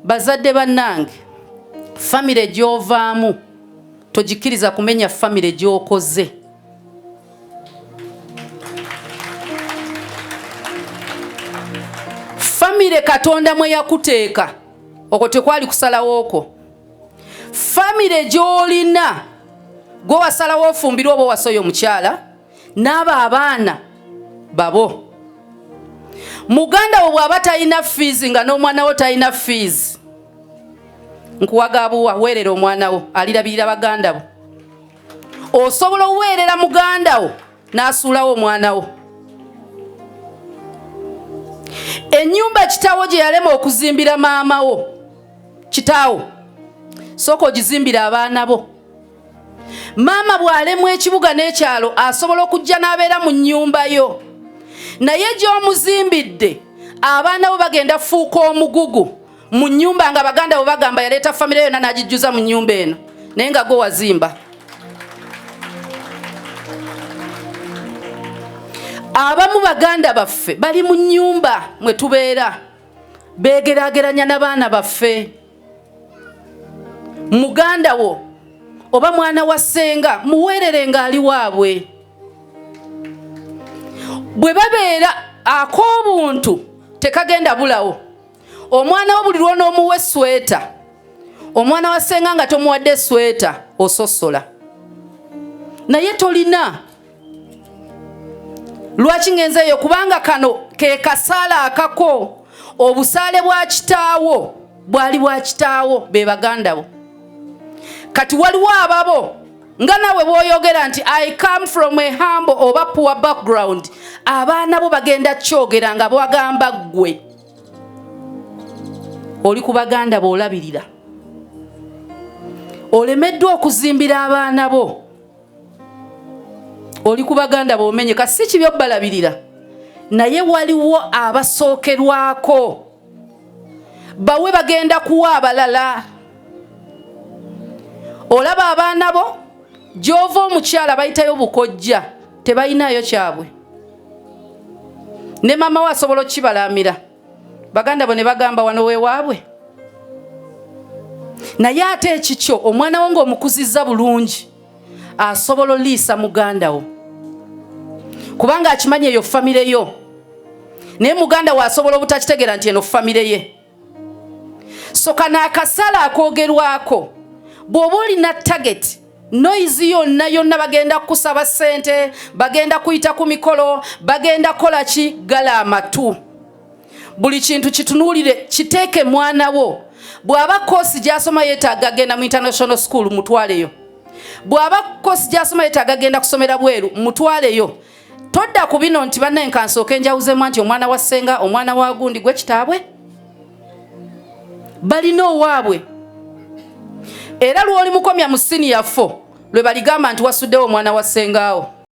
bazadde bannange, famire gy'ovaamu togikiriza kumenya famire gy'okoze. Famire Katonda mwe yakuteeka okwo tekwali kusalawo okwo. Famire gy'olina gwe wasalawo ofumbirwa oba wasoya omukyala n'abo abaana babo. Muganda wo bw'aba talina fees nga n'omwana wo talina fees, nkuwagabuwa weerera omwana wo alirabirira baganda bo. Osobola oweerera muganda wo n'asuulawo omwana wo. Ennyumba kitaawo gye yalema okuzimbira maama wo, kitaawo sooka ogizimbira abaana bo. Maama bw'alemwa ekibuga n'ekyalo asobola okujja n'abeera mu nnyumba yo, naye gy'omuzimbidde abaana bo bagenda fuuka omugugu mu nnyumba nga baganda bo bagamba yaleeta famire yonna n'agijjuza mu nnyumba eno, naye nga gwe wazimba. Abamu baganda baffe bali mu nnyumba mwe tubeera beegeraageranya n'abaana baffe. Muganda wo oba mwana wa ssenga muweerere ng'ali waabwe. Bwe babeera ak'obuntu tekagenda bulawo. Omwana wo buli lw'onoomuwa esweta, omwana wa ssenga nga tomuwadde esweta ososola, naye tolina. Lwaki ngenzeeyo? Kubanga kano ke kasaala akako. Obusaale bwa kitaawo bwali bwa kitaawo, be baganda bo. Kati waliwo ababo nga nawe bw'oyogera nti I come from a humble oba poor background, abaana bo bagenda kyogera nga bwagamba ggwe oli ku baganda b'olabirira. Olemeddwa okuzimbira abaana bo, oli ku baganda b'omenye. Kasi si kibi obbalabirira, naye waliwo abasookerwako bawe bagenda kuwa abalala. Olaba abaana bo gy'ova omukyala bayitayo bukojja, tebayinayo kyabwe. Ne maama we asobola okkibalamira, baganda bo ne bagamba wano weewaabwe. Naye ate ekikyo omwana wo ng'omukuzizza bulungi asobola oliisa muganda wo, kubanga akimanya eyo famire yo. Naye muganda wo asobola obutakitegeera nti eno famire ye. So kano akasala akoogerwako, bw'oba olina target, noise yonna bagenda kusaba ssente, bagenda kuyita ku mikolo, bagenda kola ki, gala amatu. Buli kintu kitunuulire, kiteeke mwana wo. Bw'aba koosi gy'asoma yeetaaga genda mu international school, mutwaleyo. Bw'aba koosi gy'asoma yeetaaga genda kusomera bweru, mutwaleyo. Todda ku bino nti banne nkansooka enjawuzemu nti omwana wa ssenga, omwana wa gundi, gwe kitaabwe balina owaabwe. Era lw'oli mukomya mu siniya 4 lwe baligamba nti wasuddewo omwana wa ssengaawo.